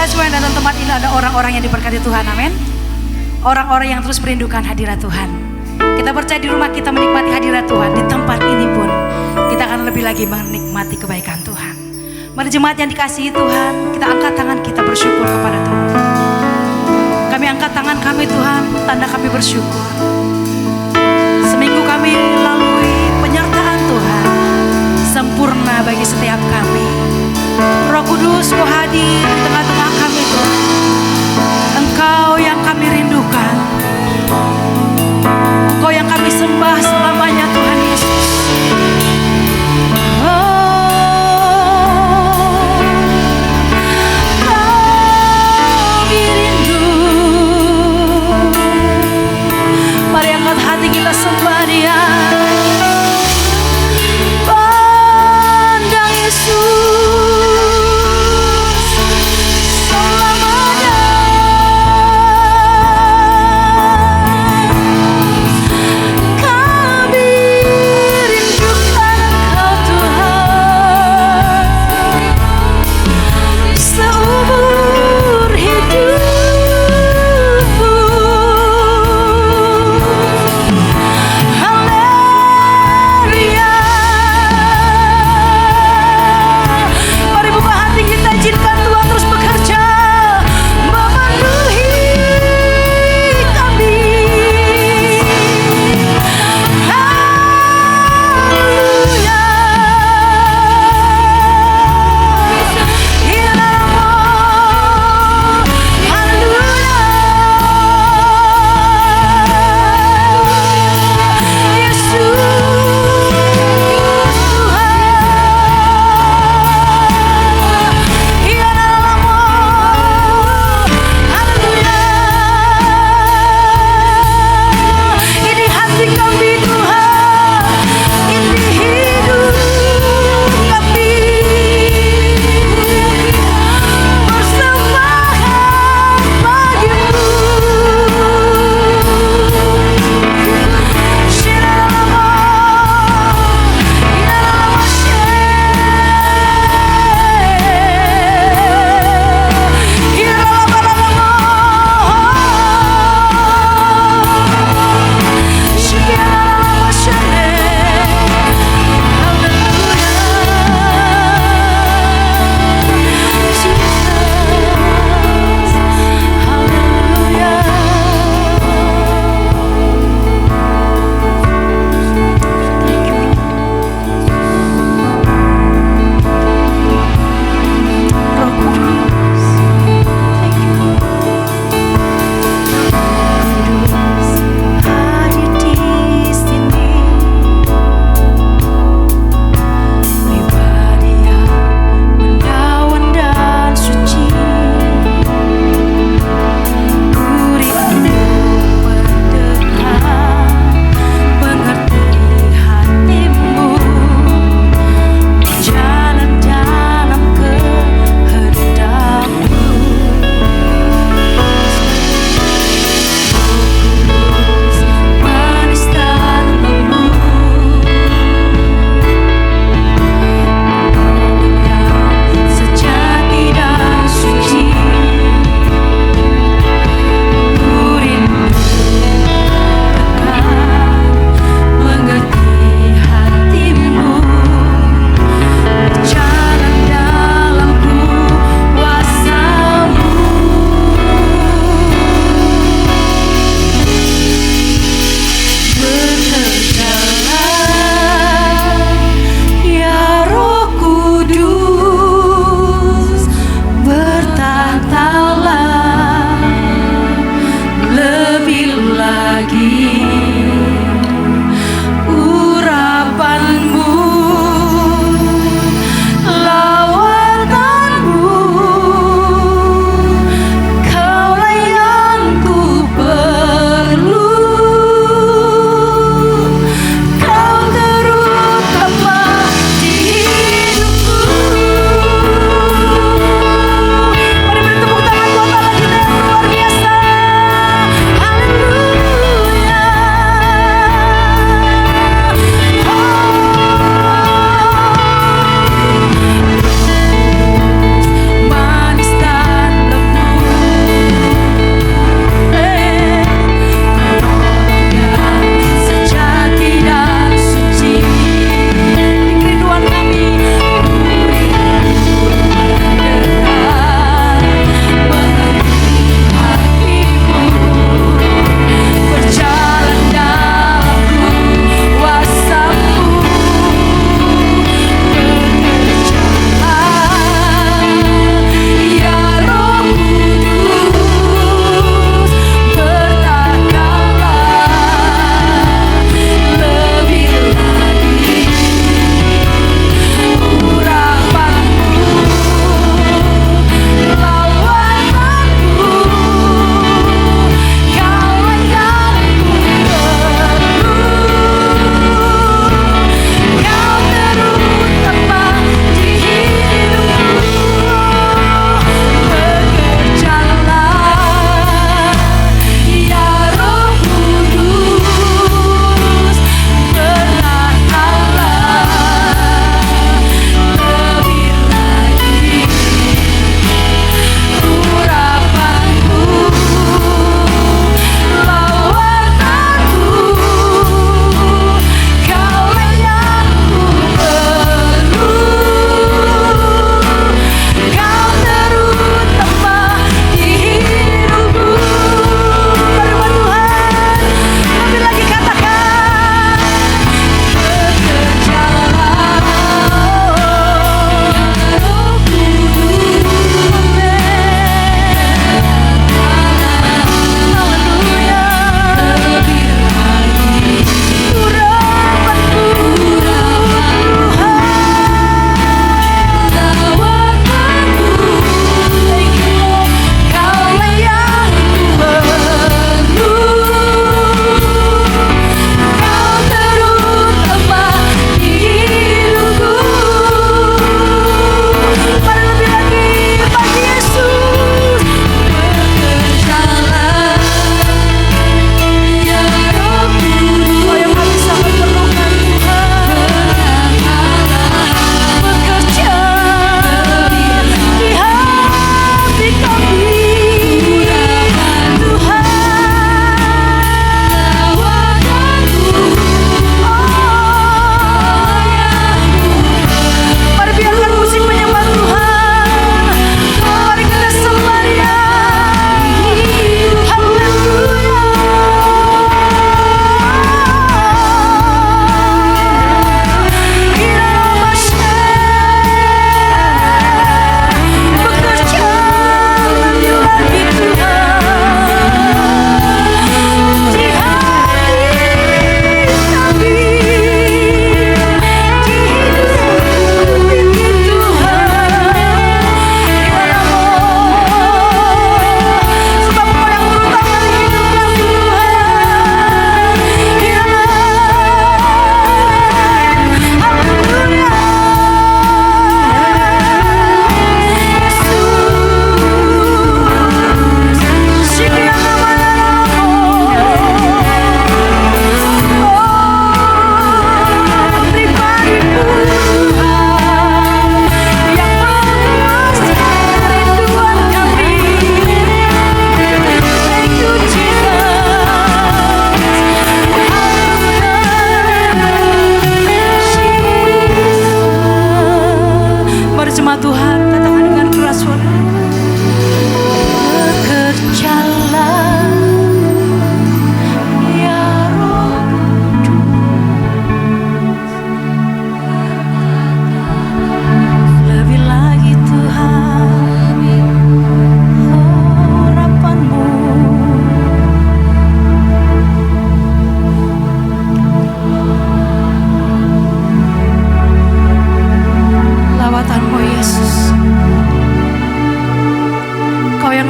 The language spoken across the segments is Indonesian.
percaya semua yang datang tempat ini ada orang-orang yang diberkati Tuhan, amin. Orang-orang yang terus merindukan hadirat Tuhan. Kita percaya di rumah kita menikmati hadirat Tuhan, di tempat ini pun kita akan lebih lagi menikmati kebaikan Tuhan. Mari jemaat yang dikasihi Tuhan, kita angkat tangan kita bersyukur kepada Tuhan. Kami angkat tangan kami Tuhan, tanda kami bersyukur. Seminggu kami lalui penyertaan Tuhan, sempurna bagi setiap kami. Roh Kudus, Kau hadir di tengah-tengah kami Tuhan. Engkau yang kami rindukan, Engkau yang kami sembah selamanya Tuhan Yesus. Kami rindu. Mari angkat hati kita sembah Dia. Pandang Yesus,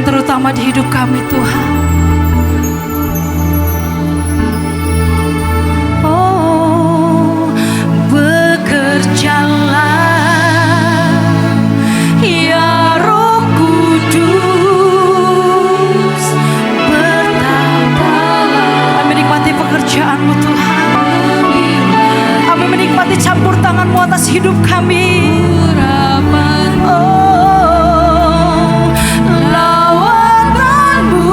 yang terutama di hidup kami Tuhan. Oh, bekerjalah ya Roh Kudus, bertatalah. Kami menikmati pekerjaan-Mu Tuhan. Kami menikmati campur tangan-Mu atas hidup kami. Oh, lawatanmu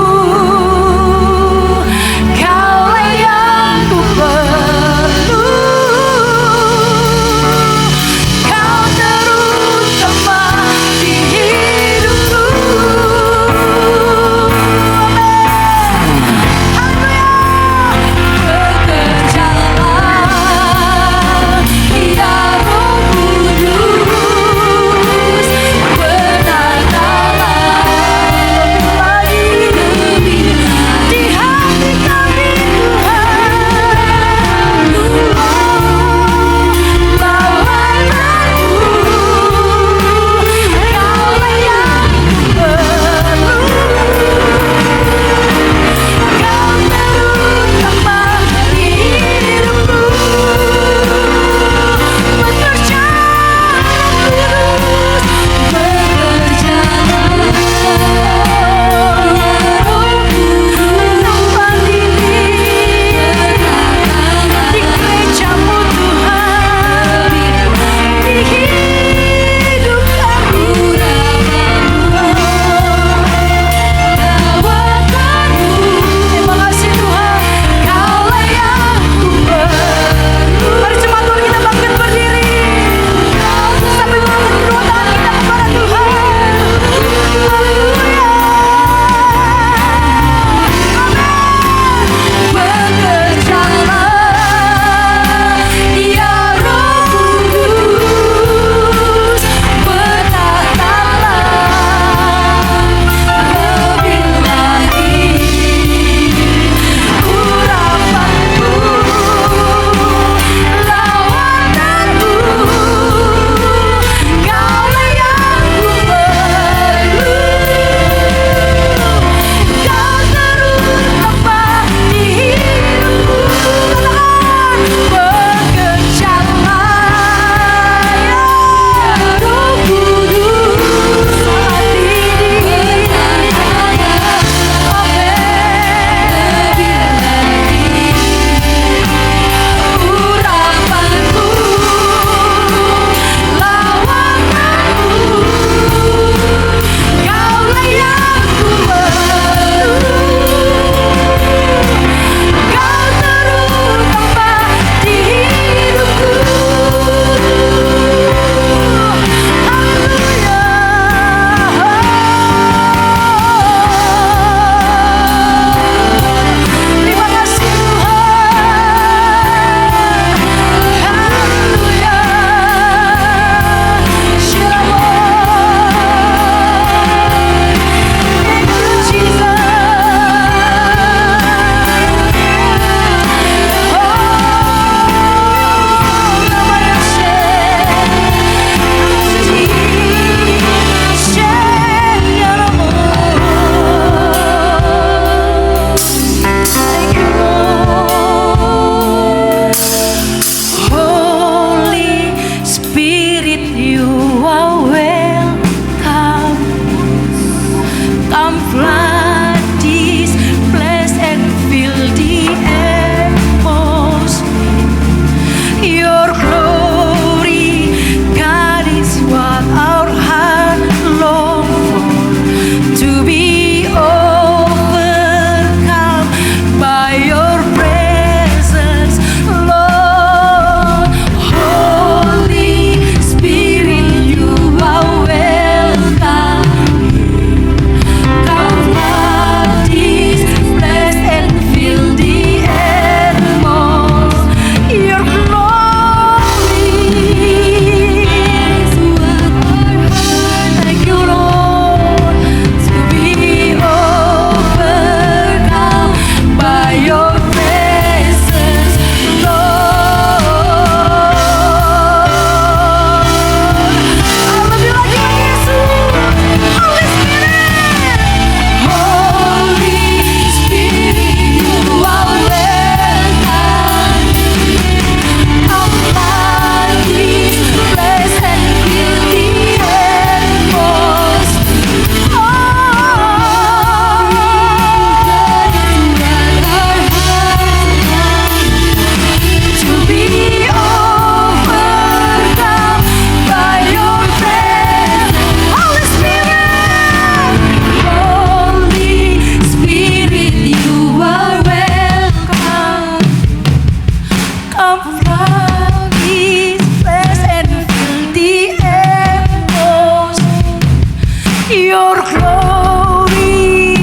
Your glory.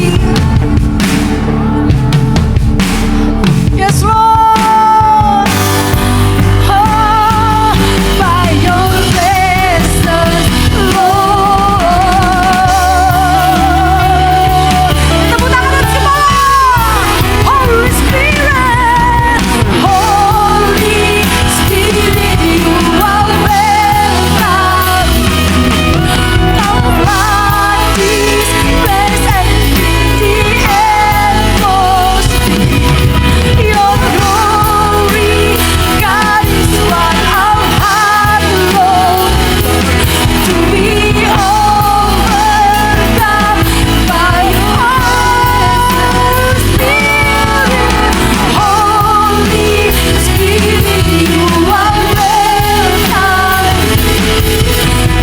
Yes, Lord. Oh, by your presence, Lord. Tepuk tangan semua. Holy Spirit, Holy Spirit, you are welcome. Come flood this place and fill the atmosphere. Your glory, God, is what our heart longs to be overcome by your Spirit. Holy Spirit, you are welcome.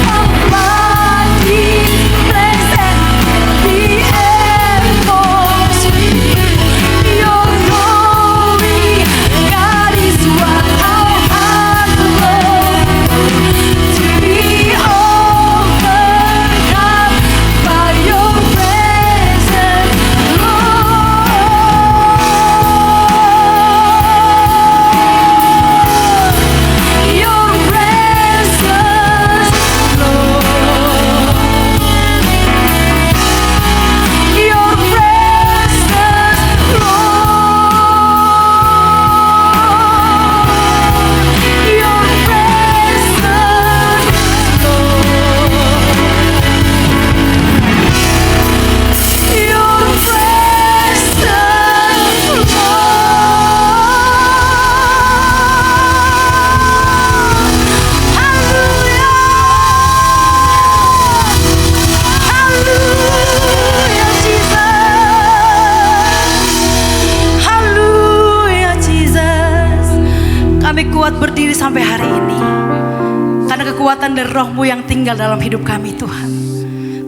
Come flood this place and fill the atmosphere. Your glory, God, is what our heart longs to be overcome by your presence, Lord. Your presence, Lord. Your presence, Lord. Your presence, Lord. Your presence, Lord. Hallelujah, Jesus. Hallelujah, Jesus. Kami kuat berdiri sampai hari ini karena kekuatan dari Roh-Mu yang tinggal dalam hidup kami, Tuhan.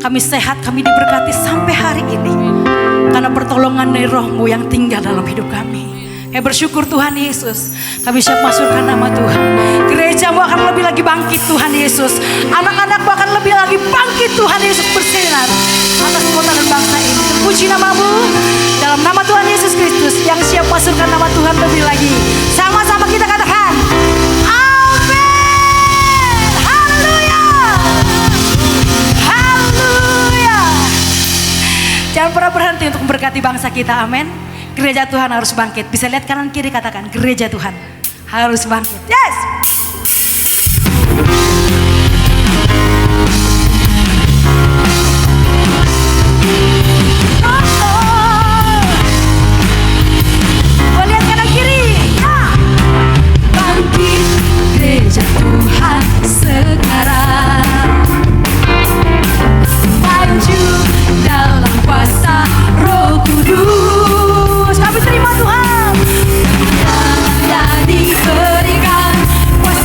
Kami sehat, kami diberkati sampai hari ini karena pertolongan dari Roh-Mu yang tinggal dalam hidup kami. Kami bersyukur Tuhan Yesus, kami siap masukkan nama Tuhan. Gereja-Mu akan lebih lagi bangkit Tuhan Yesus. Anak-anak-Mu akan lebih lagi bangkit Tuhan Yesus, bersinar atas kota dan bangsa ini. Terpuji nama-Mu dalam nama Tuhan Yesus Kristus yang siap masukkan nama Tuhan lebih lagi. Sama-sama kita katakan amin. Haleluya. Haleluya. Jangan pernah berhenti untuk memberkati bangsa kita, amin. Gereja Tuhan harus bangkit. Bisa lihat kanan kiri, katakan gereja Tuhan harus bangkit. Yes. Oh, lihat kanan kiri. Ya. Bangkit gereja Tuhan sekarang. Maju dalam kuasa Roh Kudus. Kami terima Tuhan. Dan diberikan kuasa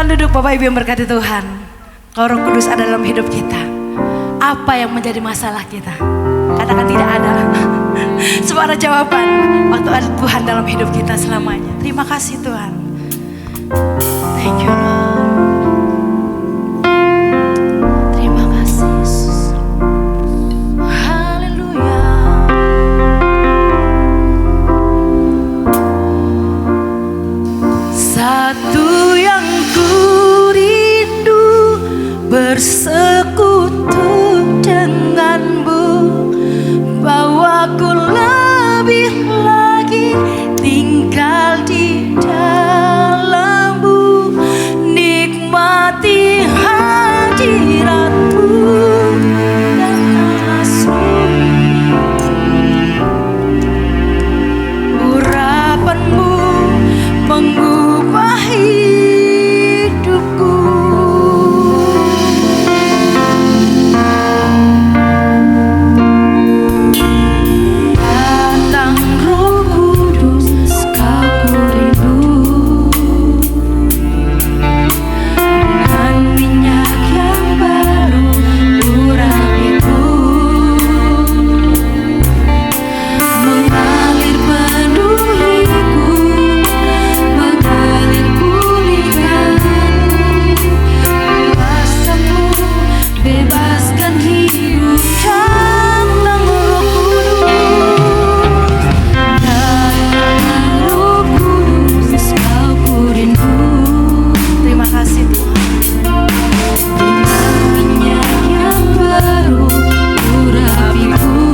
Silakan duduk Bapak Ibu yang berkati Tuhan. Kalau Roh Kudus ada dalam hidup kita, apa yang menjadi masalah kita? Katakan tidak ada. Semua ada jawaban waktu ada Tuhan dalam hidup kita selamanya. Terima kasih Tuhan. Thank you Lord. Terima kasih Yesus. Haleluya. Satu yang ku rindu bersekutu denganmu, bawaku lebih lagi tinggal di dalammu, nikmati hadiratmu dan kasih-Mu. Urapanmu mengubah hidupku. Datang Roh Kudus, Kau ku rindu, dengan minyak yang baru urapiku, mengalir penuhiku, mengalir pulihkanku. Kuasa-Mu bebaskan hidup, datang Roh Kudus. Datang Roh Kudus, Kau ku rindu. Terima kasih Tuhan. Dengan minyak yang baru urapiku,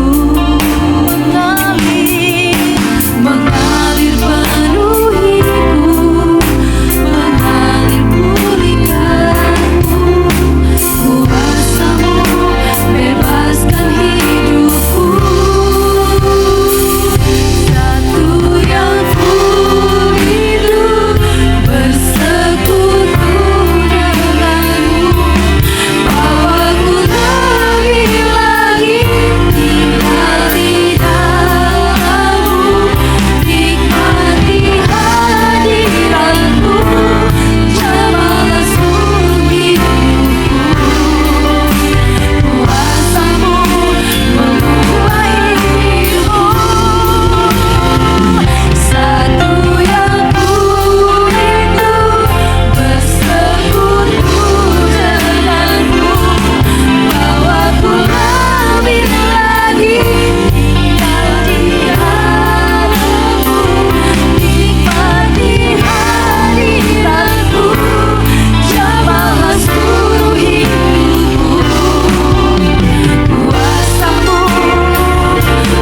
mengalir penuhiku, mengalir pulihkanku. Kuasa-Mu bebaskan hidupku. Satu yang ku rindu bersekutu denganmu, bawaku lebih lagi tinggal di dalammu, nikmati hadiratmu, jamalah seluruh hidupku. Kuasa-Mu mengubah hidupku. Satu yang ku rindu bersekutu denganmu, bawaku lebih lagi tinggal di dalammu, nikmati hadiratmu, jamalah seluruh hidupku. Kuasa-Mu,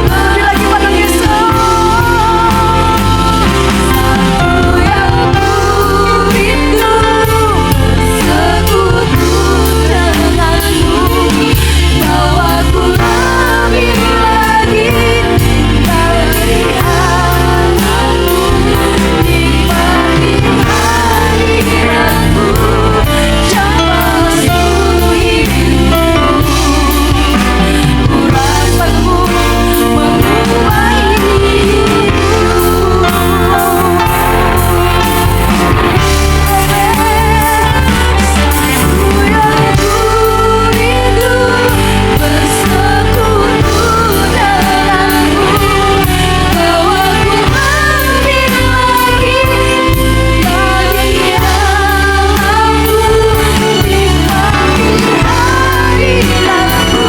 lebih lagi pada Yesus. Satu yang ku rindu bersekutu denganmu, bawaku lebih lagi tinggal di dalammu, nikmati hadiratmu, jamalah seluruh hidupku. Urapanmu mengubah hidupku. Satu yang ku rindu bersekutu denganmu, bawaku lebih lagi tinggal di dalammu, nikmati hadiratmu,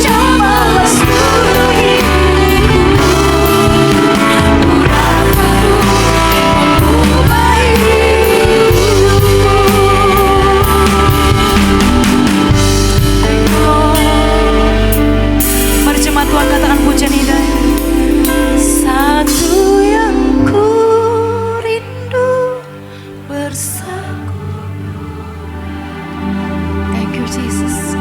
jamalah seluruh hidupku. Urapanmu mengubah hidupku. Mari jemaat Tuhan katakan pujian indah. Satu yang ku rindu bersekutu. Thank you Jesus.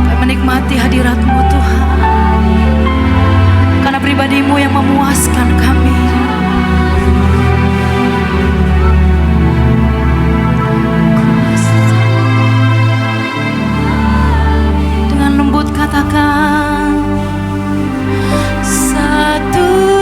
Kami menikmati hadirat-Mu Tuhan, karena pribadi-Mu yang memuaskan kami. Dengan lembut katakan, satu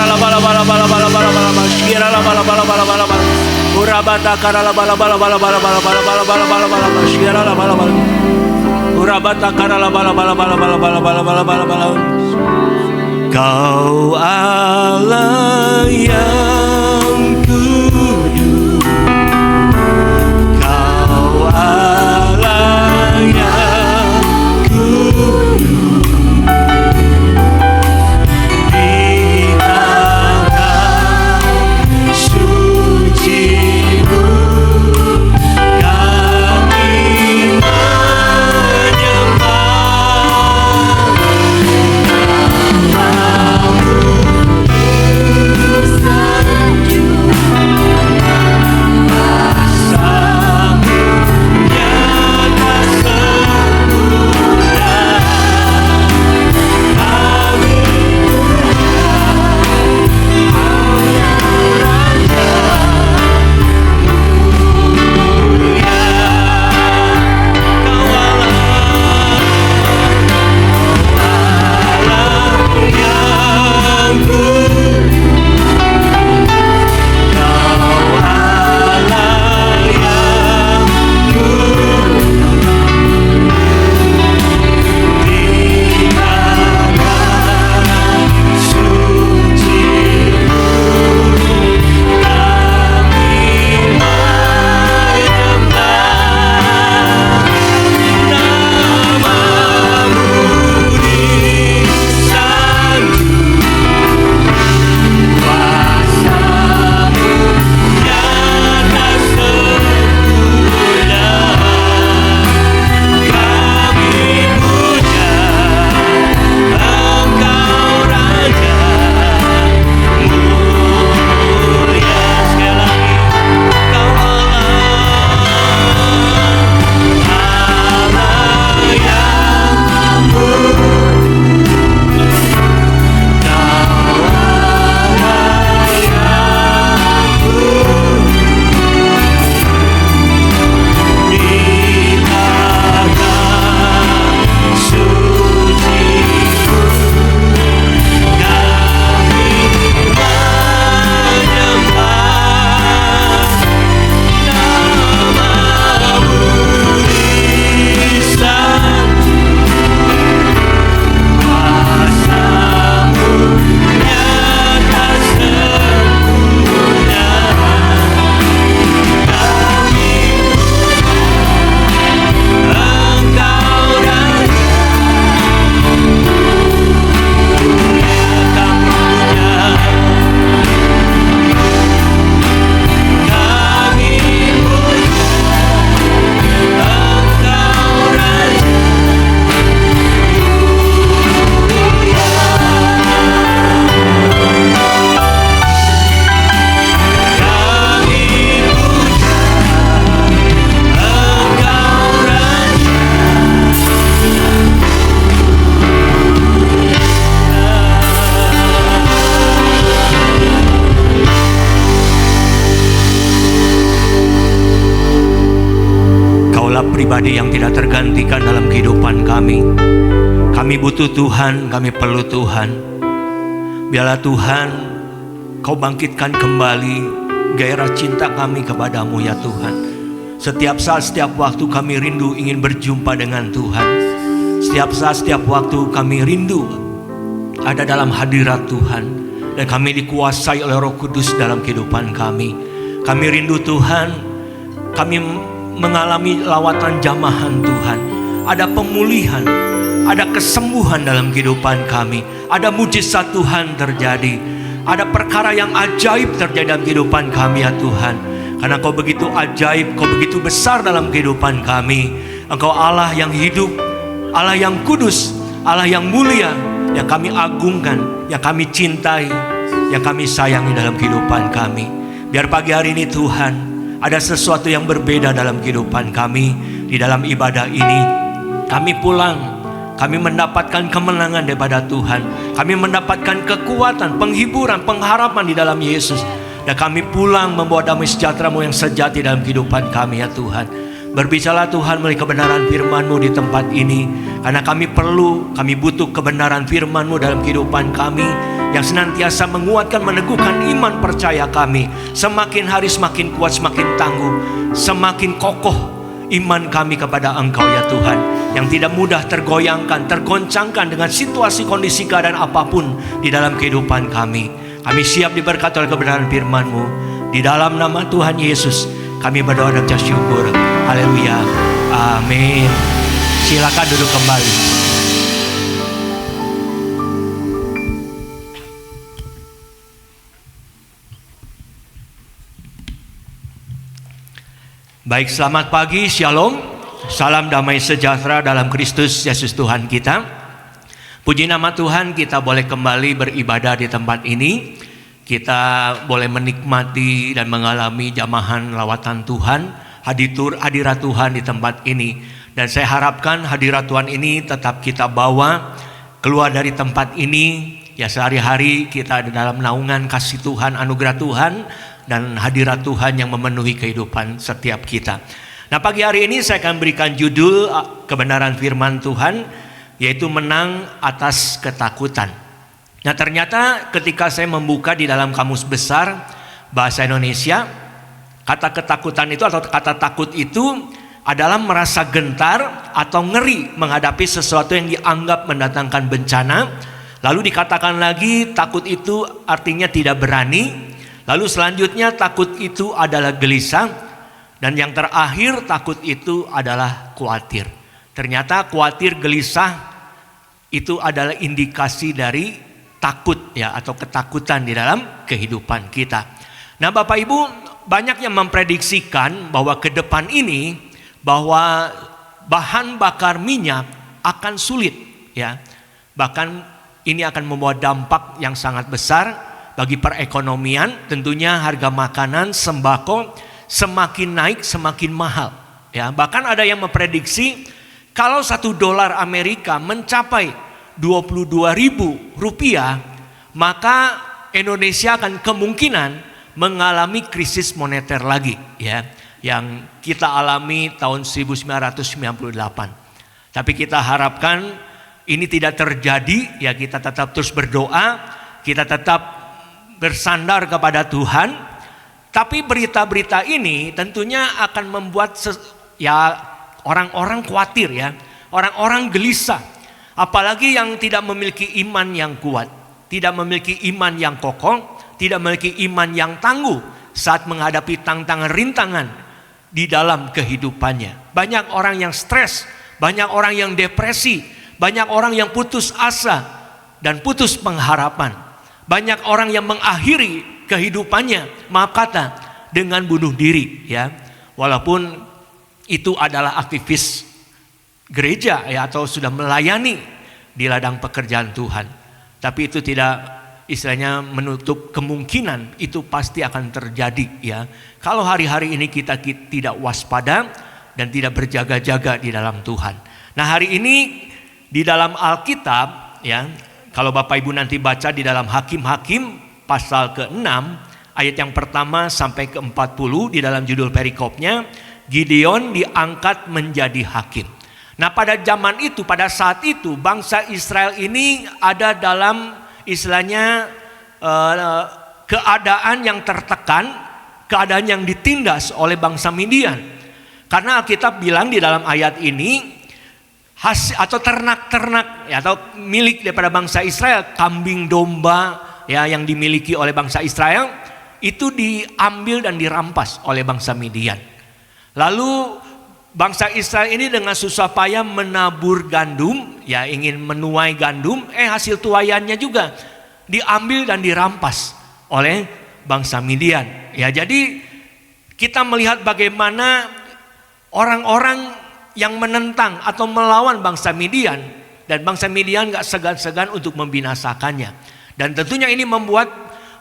karala bala bala bala bala bala bala bala shira la bala bala bala bala bala urabata karala bala bala bala bala bala bala bala bala bala bala bala shira la bala bala urabata karala bala bala bala bala bala bala bala bala bala. Kau Allah yang kudus, Kau Allah yang kudus, di tanah suci-Mu kami pribadi yang tidak tergantikan dalam kehidupan kami. Kami butuh Tuhan, kami perlu Tuhan. Biarlah Tuhan, Kau bangkitkan kembali gairah cinta kami kepadamu ya Tuhan. Setiap saat, setiap waktu kami rindu ingin berjumpa dengan Tuhan. Setiap saat, setiap waktu kami rindu ada dalam hadirat Tuhan. Dan kami dikuasai oleh Roh Kudus dalam kehidupan kami. Kami rindu Tuhan, kami mengalami lawatan jamahan Tuhan. Ada pemulihan, ada kesembuhan dalam kehidupan kami. Ada mujizat Tuhan terjadi. Ada perkara yang ajaib terjadi dalam kehidupan kami ya Tuhan. Karena Kau begitu ajaib, Kau begitu besar dalam kehidupan kami. Engkau Allah yang hidup, Allah yang kudus, Allah yang mulia, yang kami agungkan, yang kami cintai, yang kami sayangi dalam kehidupan kami. Biar pagi hari ini Tuhan, ada sesuatu yang berbeda dalam kehidupan kami. Di dalam ibadah ini kami pulang, kami mendapatkan kemenangan daripada Tuhan. Kami mendapatkan kekuatan, penghiburan, pengharapan di dalam Yesus. Dan kami pulang membawa damai sejahtera-Mu yang sejati dalam kehidupan kami ya Tuhan. Berbicara Tuhan melalui kebenaran firman-Mu di tempat ini. Karena kami butuh kebenaran firman-Mu dalam kehidupan kami, yang senantiasa menguatkan, meneguhkan iman percaya kami. Semakin hari semakin kuat, semakin tangguh, semakin kokoh iman kami kepada Engkau ya Tuhan, yang tidak mudah tergoyangkan, tergoncangkan dengan situasi, kondisi, keadaan apapun di dalam kehidupan kami. Kami siap diberkati oleh kebenaran firman-Mu. Di dalam nama Tuhan Yesus kami berdoa dan ucap syukur. Haleluya. Amin. Silakan duduk kembali. Baik, selamat pagi, shalom. Salam damai sejahtera dalam Kristus Yesus Tuhan kita. Puji nama Tuhan, kita boleh kembali beribadah di tempat ini. Kita boleh menikmati dan mengalami jamahan lawatan Tuhan, hadirat Tuhan di tempat ini. Dan saya harapkan hadirat Tuhan ini tetap kita bawa keluar dari tempat ini. Ya, sehari-hari kita ada dalam naungan kasih Tuhan, anugerah Tuhan, dan hadirat Tuhan yang memenuhi kehidupan setiap kita. Nah, pagi hari ini saya akan berikan judul kebenaran firman Tuhan, yaitu menang atas ketakutan. Nah, ternyata ketika saya membuka di dalam kamus besar bahasa Indonesia, kata ketakutan itu atau kata takut itu adalah merasa gentar atau ngeri menghadapi sesuatu yang dianggap mendatangkan bencana. Lalu dikatakan lagi takut itu artinya tidak berani. Lalu selanjutnya takut itu adalah gelisah. Dan yang terakhir takut itu adalah khawatir. Ternyata khawatir, gelisah itu adalah indikasi dari takut ya, atau ketakutan di dalam kehidupan kita. Nah, Bapak Ibu, banyak yang memprediksikan bahwa ke depan ini bahwa bahan bakar minyak akan sulit ya. Bahkan ini akan membawa dampak yang sangat besar bagi perekonomian. Tentunya harga makanan, sembako semakin naik, semakin mahal ya. Bahkan ada yang memprediksi kalau $1 Amerika mencapai Rp22.000, maka Indonesia akan kemungkinan mengalami krisis moneter lagi ya, yang kita alami tahun 1998. Tapi kita harapkan ini tidak terjadi ya. Kita tetap terus berdoa, kita tetap bersandar kepada Tuhan. Tapi berita-berita ini tentunya akan membuat orang-orang khawatir ya, orang-orang gelisah. Apalagi yang tidak memiliki iman yang kuat, tidak memiliki iman yang kokoh, tidak memiliki iman yang tangguh saat menghadapi tantangan, rintangan di dalam kehidupannya. Banyak orang yang stres, banyak orang yang depresi, banyak orang yang putus asa dan putus pengharapan. Banyak orang yang mengakhiri kehidupannya, maaf kata, dengan bunuh diri ya. Walaupun itu adalah aktivis gereja ya, atau sudah melayani di ladang pekerjaan Tuhan. Tapi itu tidak istilahnya menutup kemungkinan itu pasti akan terjadi ya. Kalau hari-hari ini kita tidak waspada dan tidak berjaga-jaga di dalam Tuhan. Nah, hari ini di dalam Alkitab ya, kalau Bapak Ibu nanti baca di dalam Hakim-Hakim pasal ke-6 ayat yang pertama sampai ke-40, di dalam judul perikopnya Gideon diangkat menjadi hakim. Nah, pada zaman itu, pada saat itu bangsa Israel ini ada dalam istilahnya keadaan yang tertekan, keadaan yang ditindas oleh bangsa Midian. Karena Alkitab bilang di dalam ayat ini atau ternak-ternak ya, atau milik daripada bangsa Israel, kambing domba ya, yang dimiliki oleh bangsa Israel itu diambil dan dirampas oleh bangsa Midian. Lalu bangsa Israel ini dengan susah payah menabur gandum, ya ingin menuai gandum, hasil tuaiannya juga diambil dan dirampas oleh bangsa Midian. Ya, jadi kita melihat bagaimana orang-orang yang menentang atau melawan bangsa Midian, dan bangsa Midian gak segan-segan untuk membinasakannya. Dan tentunya ini membuat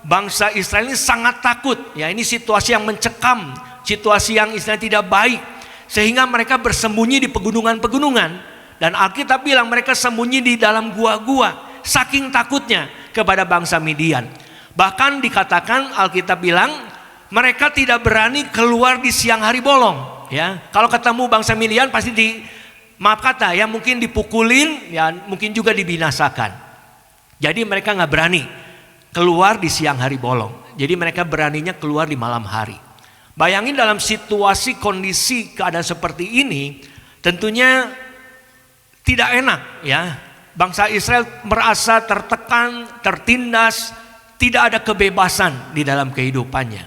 bangsa Israel ini sangat takut. Ya, ini situasi yang mencekam, situasi yang istilahnya tidak baik. Sehingga mereka bersembunyi di pegunungan-pegunungan. Dan Alkitab bilang mereka sembunyi di dalam gua-gua, saking takutnya kepada bangsa Midian. Bahkan dikatakan Alkitab bilang mereka tidak berani keluar di siang hari bolong. ya. Kalau ketemu bangsa Midian pasti maaf kata ya, mungkin dipukulin, ya mungkin juga dibinasakan. Jadi mereka nggak berani keluar di siang hari bolong. Jadi mereka beraninya keluar di malam hari. Bayangin dalam situasi kondisi keadaan seperti ini, tentunya tidak enak ya. Bangsa Israel merasa tertekan, tertindas, tidak ada kebebasan di dalam kehidupannya.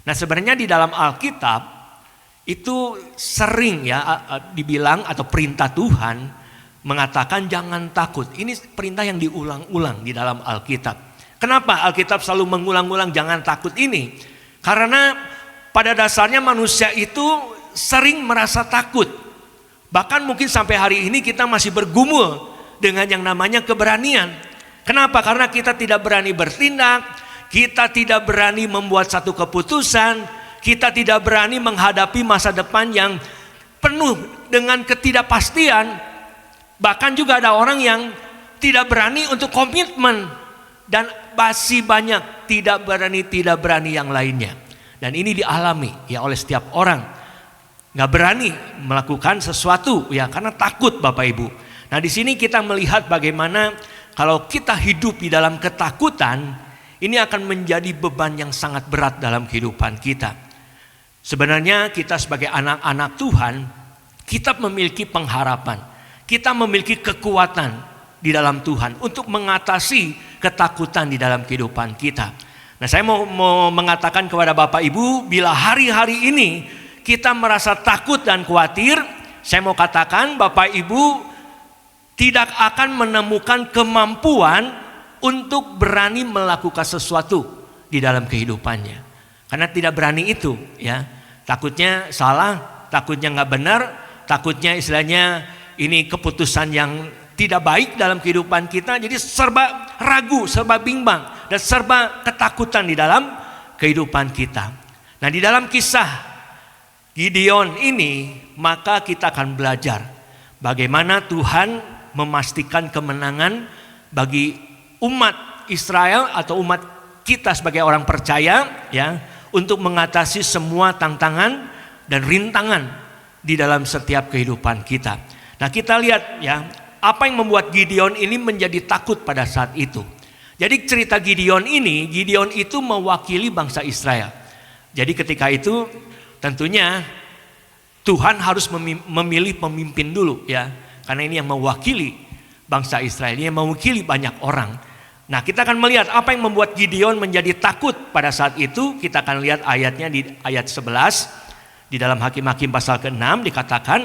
Nah sebenarnya di dalam Alkitab itu sering ya dibilang atau perintah Tuhan mengatakan jangan takut. Ini perintah yang diulang-ulang di dalam Alkitab. Kenapa Alkitab selalu mengulang-ulang jangan takut ini? Karena pada dasarnya manusia itu sering merasa takut. Bahkan mungkin sampai hari ini kita masih bergumul dengan yang namanya keberanian. Kenapa? Karena kita tidak berani bertindak, kita tidak berani membuat satu keputusan, kita tidak berani menghadapi masa depan yang penuh dengan ketidakpastian. Bahkan juga ada orang yang tidak berani untuk komitmen, dan masih banyak tidak berani yang lainnya. Dan ini dialami ya oleh setiap orang. Nggak berani melakukan sesuatu ya karena takut Bapak Ibu. Nah di sini kita melihat bagaimana kalau kita hidup di dalam ketakutan, ini akan menjadi beban yang sangat berat dalam kehidupan kita. Sebenarnya kita sebagai anak-anak Tuhan, kita memiliki pengharapan, kita memiliki kekuatan di dalam Tuhan untuk mengatasi ketakutan di dalam kehidupan kita. Nah saya mau mengatakan kepada Bapak Ibu, bila hari-hari ini kita merasa takut dan khawatir, saya mau katakan Bapak Ibu tidak akan menemukan kemampuan untuk berani melakukan sesuatu di dalam kehidupannya. Karena tidak berani itu ya, takutnya salah, takutnya nggak benar, takutnya istilahnya ini keputusan yang tidak baik dalam kehidupan kita. Jadi serba ragu, serba bimbang, dan serba ketakutan di dalam kehidupan kita. Nah di dalam kisah Gideon ini, maka kita akan belajar bagaimana Tuhan memastikan kemenangan bagi umat Israel atau umat kita sebagai orang percaya ya, untuk mengatasi semua tantangan dan rintangan di dalam setiap kehidupan kita. Nah kita lihat ya, apa yang membuat Gideon ini menjadi takut pada saat itu. Jadi cerita Gideon itu mewakili bangsa Israel. Jadi ketika itu tentunya Tuhan harus memilih pemimpin dulu ya. Karena ini yang mewakili bangsa Israel, ini yang mewakili banyak orang. Nah kita akan melihat apa yang membuat Gideon menjadi takut pada saat itu. Kita akan lihat ayatnya di ayat 11. Di dalam Hakim-Hakim pasal ke-6 dikatakan,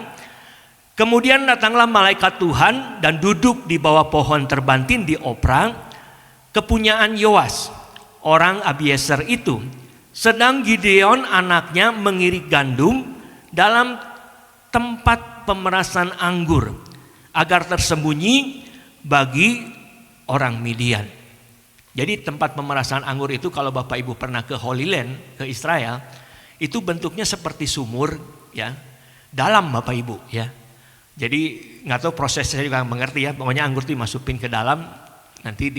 kemudian datanglah malaikat Tuhan dan duduk di bawah pohon terbantin di Opra, kepunyaan Yoas, orang Abiezer itu. Sedang Gideon anaknya mengirik gandum dalam tempat pemerasan anggur, agar tersembunyi bagi orang Midian. Jadi tempat pemerasan anggur itu kalau Bapak Ibu pernah ke Holy Land, ke Israel, itu bentuknya seperti sumur ya, dalam Bapak Ibu ya. Jadi nggak tahu prosesnya juga mengerti ya, pokoknya anggur itu dimasukin ke dalam, nanti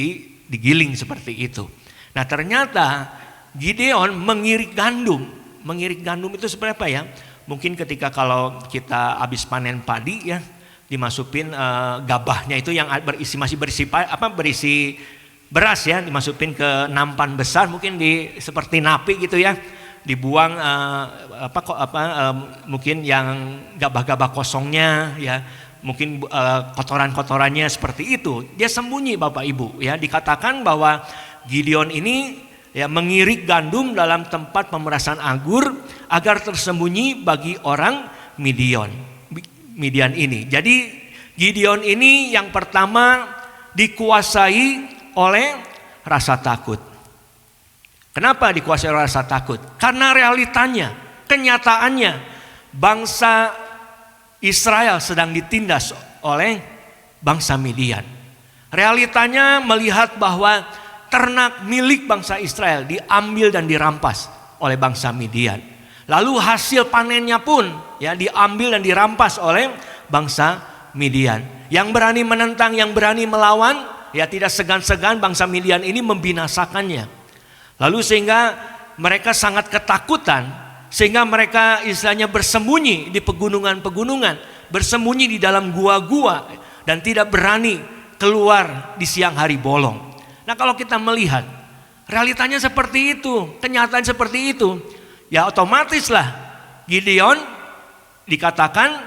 digiling seperti itu. Nah ternyata Gideon mengirik gandum. Mengirik gandum itu seperti apa ya? Mungkin ketika kalau kita habis panen padi ya, dimasukin gabahnya itu yang masih berisi beras ya, dimasukin ke nampan besar, mungkin seperti napi gitu ya, dibuang mungkin yang gabah-gabah kosongnya ya, mungkin kotoran-kotorannya seperti itu. Dia sembunyi Bapak Ibu ya. Dikatakan bahwa Gideon ini ya mengirik gandum dalam tempat pemerasan anggur agar tersembunyi bagi orang Midian ini. Jadi Gideon ini yang pertama dikuasai oleh rasa takut. Kenapa dikuasai oleh rasa takut? Karena realitanya, kenyataannya bangsa Israel sedang ditindas oleh bangsa Midian. Realitanya melihat bahwa ternak milik bangsa Israel diambil dan dirampas oleh bangsa Midian. Lalu hasil panennya pun ya diambil dan dirampas oleh bangsa Midian. Yang berani menentang, yang berani melawan, ya tidak segan-segan bangsa Midian ini membinasakannya. Lalu sehingga mereka sangat ketakutan Sehingga mereka istilahnya bersembunyi di pegunungan-pegunungan, bersembunyi di dalam gua-gua, dan tidak berani keluar di siang hari bolong. Nah, kalau kita melihat realitanya seperti itu, kenyataan seperti itu, ya otomatislah Gideon dikatakan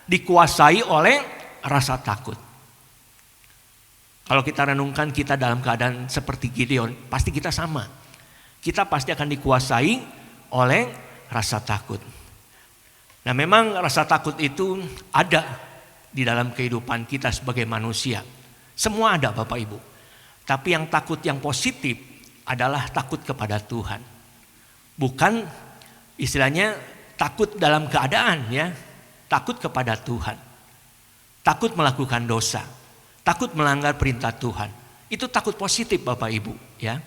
dikuasai oleh rasa takut. Kalau kita renungkan kita dalam keadaan seperti Gideon, pasti kita sama. Kita pasti akan dikuasai oleh rasa takut. Nah, memang rasa takut itu ada di dalam kehidupan kita sebagai manusia. Semua ada, Bapak Ibu. Tapi yang takut yang positif adalah takut kepada Tuhan. Bukan istilahnya takut dalam keadaan, ya. Takut kepada Tuhan. Takut melakukan dosa. Takut melanggar perintah Tuhan. Itu takut positif, Bapak Ibu, ya.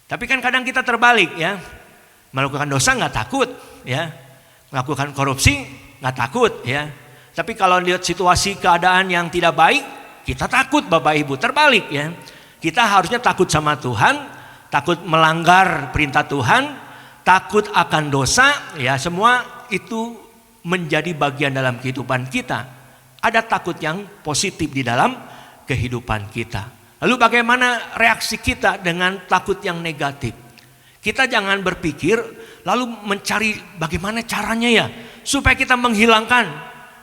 Tapi kan kadang kita terbalik, ya. Melakukan dosa nggak takut, ya. Melakukan korupsi nggak takut, ya. Tapi kalau lihat situasi keadaan yang tidak baik, kita takut, Bapak Ibu. Terbalik, ya. Kita harusnya takut sama Tuhan, takut melanggar perintah Tuhan, takut akan dosa, ya. Semua itu menjadi bagian dalam kehidupan kita. Ada takut yang positif di dalam kehidupan kita. Lalu bagaimana reaksi kita dengan takut yang negatif? Kita jangan berpikir lalu mencari bagaimana caranya ya supaya kita menghilangkan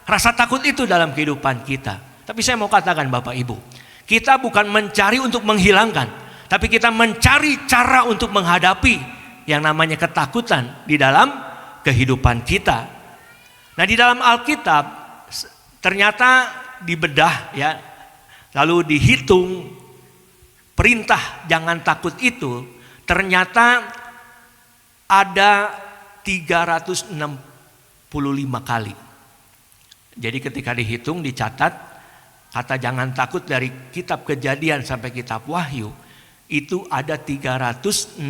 rasa takut itu dalam kehidupan kita. Tapi saya mau katakan Bapak Ibu, kita bukan mencari untuk menghilangkan, tapi kita mencari cara untuk menghadapi yang namanya ketakutan di dalam kehidupan kita. Nah, di dalam Alkitab ternyata dibedah, ya, lalu dihitung perintah jangan takut itu. Ternyata ada 365 kali. Jadi ketika dihitung, dicatat, kata jangan takut dari kitab Kejadian sampai kitab Wahyu, itu ada 365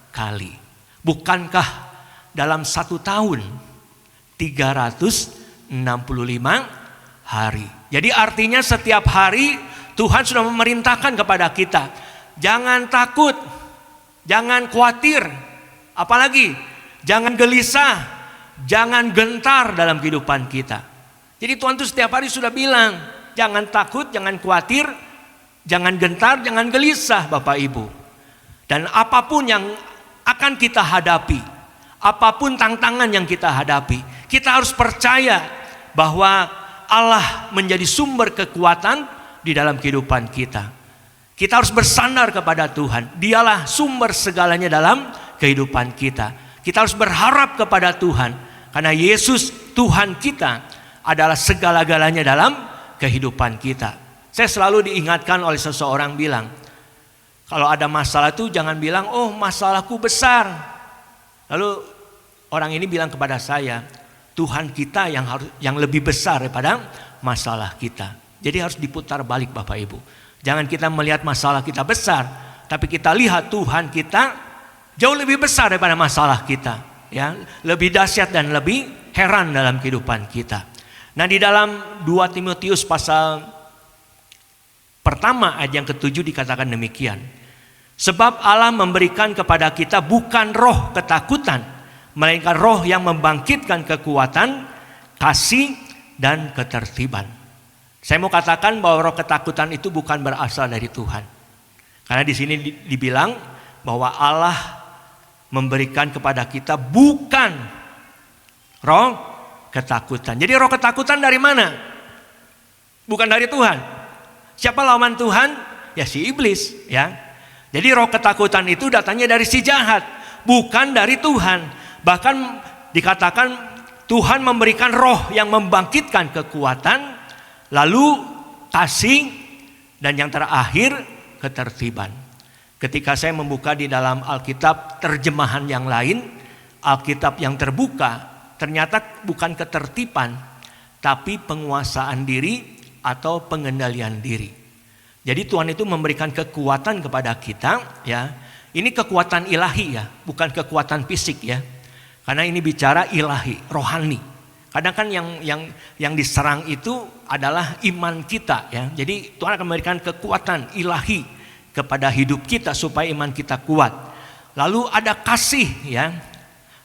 kali. Bukankah dalam 1 tahun 365 hari? Jadi artinya setiap hari Tuhan sudah memerintahkan kepada kita, jangan takut, jangan khawatir, apalagi jangan gelisah, jangan gentar dalam kehidupan kita. Jadi Tuhan itu setiap hari sudah bilang, jangan takut, jangan khawatir, jangan gentar, jangan gelisah, Bapak Ibu. Dan apapun yang akan kita hadapi, apapun tantangan yang kita hadapi, kita harus percaya bahwa Allah menjadi sumber kekuatan di dalam kehidupan kita. Kita harus bersandar kepada Tuhan. Dialah sumber segalanya dalam kehidupan kita. Kita harus berharap kepada Tuhan. Karena Yesus Tuhan kita adalah segala-galanya dalam kehidupan kita. Saya selalu diingatkan oleh seseorang bilang, kalau ada masalah itu jangan bilang, oh masalahku besar. Lalu orang ini bilang kepada saya, Tuhan kita yang lebih besar daripada masalah kita. Jadi harus diputar balik, Bapak Ibu. Jangan kita melihat masalah kita besar, tapi kita lihat Tuhan kita jauh lebih besar daripada masalah kita, ya, lebih dahsyat dan lebih heran dalam kehidupan kita. Nah, di dalam 2 Timotius pasal pertama ayat yang ke-7 dikatakan demikian. Sebab Allah memberikan kepada kita bukan roh ketakutan, melainkan roh yang membangkitkan kekuatan, kasih, dan ketertiban. Saya mau katakan bahwa roh ketakutan itu bukan berasal dari Tuhan. Karena di sini dibilang bahwa Allah memberikan kepada kita bukan roh ketakutan. Jadi roh ketakutan dari mana? Bukan dari Tuhan. Siapa lawan Tuhan? Ya si iblis, ya. Jadi roh ketakutan itu datangnya dari si jahat, bukan dari Tuhan. Bahkan dikatakan Tuhan memberikan roh yang membangkitkan kekuatan, lalu kasih, dan yang terakhir ketertiban. Ketika saya membuka di dalam Alkitab terjemahan yang lain, Alkitab yang terbuka, ternyata bukan ketertiban, tapi penguasaan diri atau pengendalian diri. Jadi Tuhan itu memberikan kekuatan kepada kita, ya. Ini kekuatan ilahi, ya, bukan kekuatan fisik, ya. Karena ini bicara ilahi, rohani. Kadang kan yang diserang itu adalah iman kita, ya. Jadi Tuhan akan memberikan kekuatan ilahi kepada hidup kita supaya iman kita kuat. Lalu ada kasih, ya.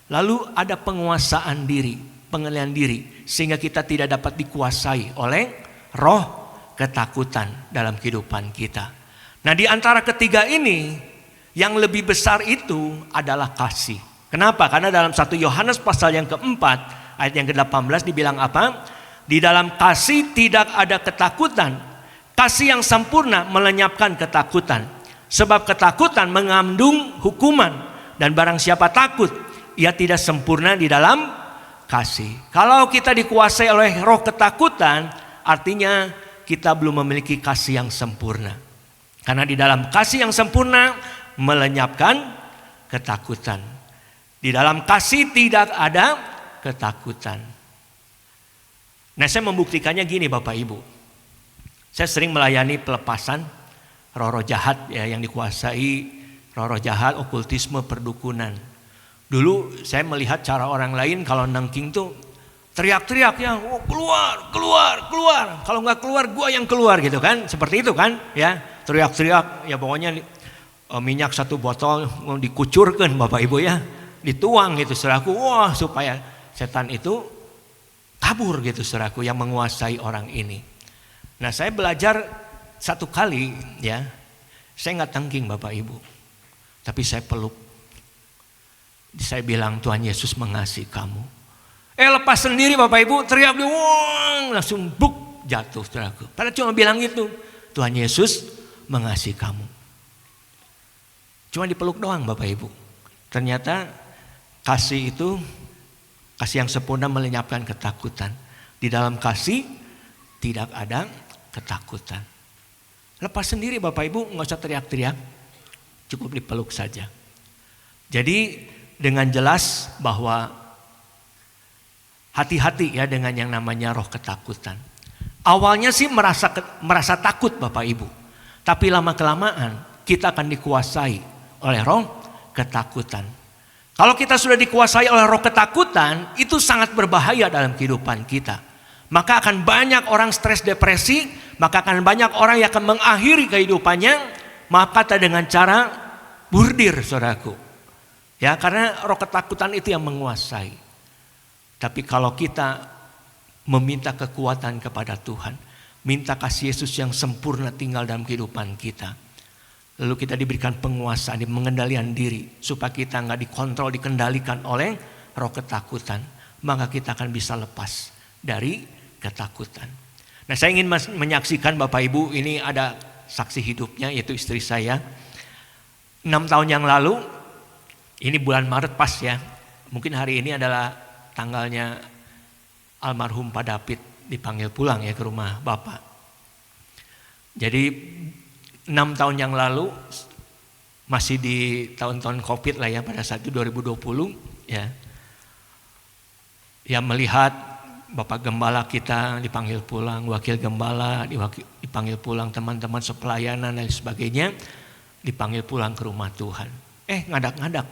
Lalu ada penguasaan diri, pengendalian diri, sehingga kita tidak dapat dikuasai oleh roh ketakutan dalam kehidupan kita. Nah, di antara ketiga ini, yang lebih besar itu adalah kasih. Kenapa? Karena dalam 1 Yohanes pasal yang keempat, ayat yang ke-18 dibilang apa? Di dalam kasih tidak ada ketakutan. Kasih yang sempurna melenyapkan ketakutan. Sebab ketakutan mengandung hukuman. Dan barang siapa takut, ia tidak sempurna di dalam kasih. Kalau kita dikuasai oleh roh ketakutan, artinya kita belum memiliki kasih yang sempurna. Karena di dalam kasih yang sempurna melenyapkan ketakutan. Di dalam kasih tidak ada ketakutan. Nah, saya membuktikannya gini Bapak Ibu. Saya sering melayani pelepasan roh-roh jahat ya, yang dikuasai roh-roh jahat, okultisme, perdukunan. Dulu saya melihat cara orang lain kalau nangking tuh teriak-teriak ya, oh, keluar, keluar, keluar. Kalau nggak keluar, gua yang keluar gitu kan. Seperti itu kan ya, teriak-teriak ya, pokoknya minyak 1 botol dikucurkan Bapak Ibu ya, dituang gitu saudaraku, wah supaya setan itu kabur gitu saudaraku yang menguasai orang ini. Nah, saya belajar 1 kali ya, saya nggak tangking Bapak Ibu, tapi saya peluk. Saya bilang Tuhan Yesus mengasihi kamu. Lepas sendiri Bapak Ibu, teriak dia, wong, langsung buk jatuh saudaraku. Padahal cuma bilang itu, Tuhan Yesus mengasihi kamu. Cuma dipeluk doang Bapak Ibu. Ternyata kasih itu, kasih yang sempurna melenyapkan ketakutan. Di dalam kasih tidak ada ketakutan. Lepas sendiri Bapak Ibu, nggak usah teriak-teriak, cukup dipeluk saja. Jadi dengan jelas bahwa hati-hati ya dengan yang namanya roh ketakutan. Awalnya sih merasa takut Bapak Ibu, tapi lama-kelamaan kita akan dikuasai oleh roh ketakutan. Kalau kita sudah dikuasai oleh roh ketakutan, itu sangat berbahaya dalam kehidupan kita. Maka akan banyak orang stres depresi, maka akan banyak orang yang akan mengakhiri kehidupannya, maaf kata dengan cara burdir saudaraku. Ya, karena roh ketakutan itu yang menguasai. Tapi kalau kita meminta kekuatan kepada Tuhan, minta kasih Yesus yang sempurna tinggal dalam kehidupan kita, lalu kita diberikan penguasaan, pengendalian diri, supaya kita nggak dikontrol, dikendalikan oleh roh ketakutan, maka kita akan bisa lepas dari ketakutan. Nah, saya ingin menyaksikan Bapak Ibu, ini ada saksi hidupnya, yaitu istri saya. 6 tahun yang lalu, ini bulan Maret pas ya, mungkin hari ini adalah tanggalnya almarhum Pak David dipanggil pulang ya ke rumah Bapak. Jadi 6 tahun yang lalu, masih di tahun-tahun Covid lah ya, pada saat itu 2020 ya. Ya, melihat Bapak Gembala kita dipanggil pulang, Wakil Gembala dipanggil pulang, teman-teman sepelayanan dan sebagainya dipanggil pulang ke rumah Tuhan. Ngadak-ngadak,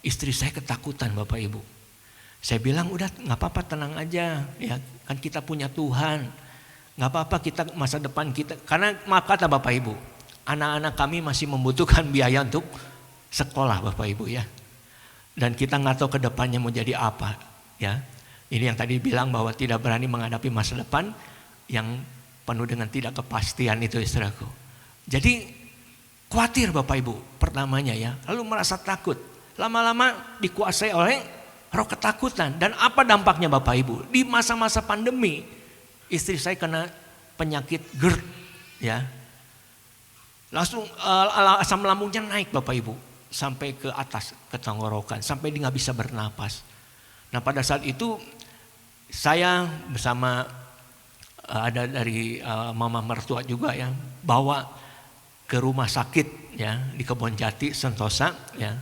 istri saya ketakutan Bapak Ibu. Saya bilang udah gak apa-apa, tenang aja ya, kan kita punya Tuhan. Gak apa-apa, kita masa depan kita, karena maaf kata Bapak Ibu, anak-anak kami masih membutuhkan biaya untuk sekolah Bapak Ibu ya. Dan kita gak tahu ke depannya mau jadi apa ya. Ini yang tadi bilang bahwa tidak berani menghadapi masa depan yang penuh dengan tidak kepastian itu saudaraku. Jadi khawatir Bapak Ibu pertamanya ya. Lalu merasa takut. Lama-lama dikuasai oleh roh ketakutan. Dan apa dampaknya Bapak Ibu? Di masa-masa pandemi istri saya kena penyakit GERD ya. Langsung asam lambungnya naik Bapak Ibu, sampai ke atas, ke tenggorokan, sampai dia nggak bisa bernapas. Nah, pada saat itu saya bersama ada dari mama mertua juga ya, bawa ke rumah sakit ya di Kebonjati Sentosa ya.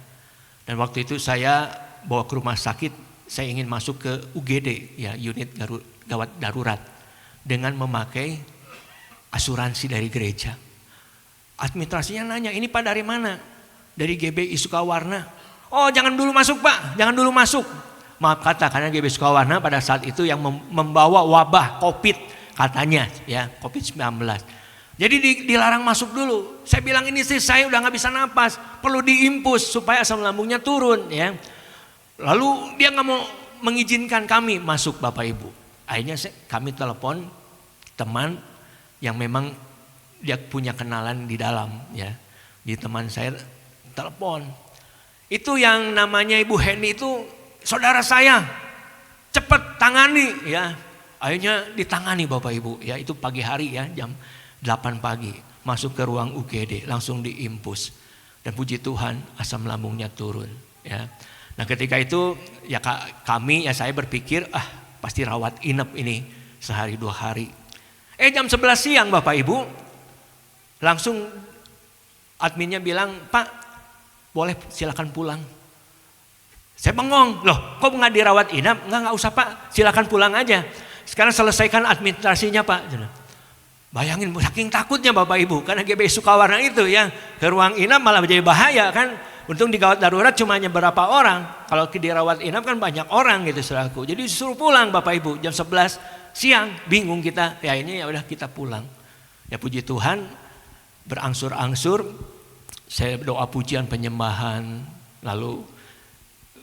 Dan waktu itu saya bawa ke rumah sakit, saya ingin masuk ke UGD ya, unit gawat darurat, dengan memakai asuransi dari gereja. Administrasinya nanya, ini Pak dari mana? Dari GBI Sukawarna. Oh, jangan dulu masuk Pak, jangan dulu masuk. Maaf kata, karena GBI Sukawarna pada saat itu yang membawa wabah COVID katanya ya, COVID-19. Jadi dilarang masuk dulu. Saya bilang ini sih saya udah gak bisa napas, perlu diimpus supaya asam lambungnya turun ya. Lalu dia nggak mau mengizinkan kami masuk Bapak Ibu. Akhirnya kami telepon teman yang memang dia punya kenalan di dalam ya. Di teman saya telepon. Itu yang namanya Ibu Heni itu saudara saya. Cepat tangani ya. Akhirnya ditangani Bapak Ibu ya, itu pagi hari ya, jam 8 pagi masuk ke ruang UGD, langsung diimpus. Dan puji Tuhan asam lambungnya turun ya. Nah ketika itu ya kami ya saya berpikir pasti rawat inap ini sehari 2 hari. Jam 11 siang Bapak Ibu langsung adminnya bilang, "Pak, boleh silakan pulang." Saya bengong, loh kok nggak dirawat inap? Nggak usah Pak, silakan pulang aja. Sekarang selesaikan administrasinya Pak. Bayangin saking takutnya Bapak Ibu, karena GBI Sukawarna itu ya ke ruang inap malah jadi bahaya kan. Untung di gawat darurat cuma hanya berapa orang. Kalau dirawat inap kan banyak orang gitu saudaraku. Jadi disuruh pulang Bapak Ibu jam 11 siang, bingung kita. Ya ini ya udah kita pulang. Ya puji Tuhan berangsur-angsur saya doa pujian penyembahan. Lalu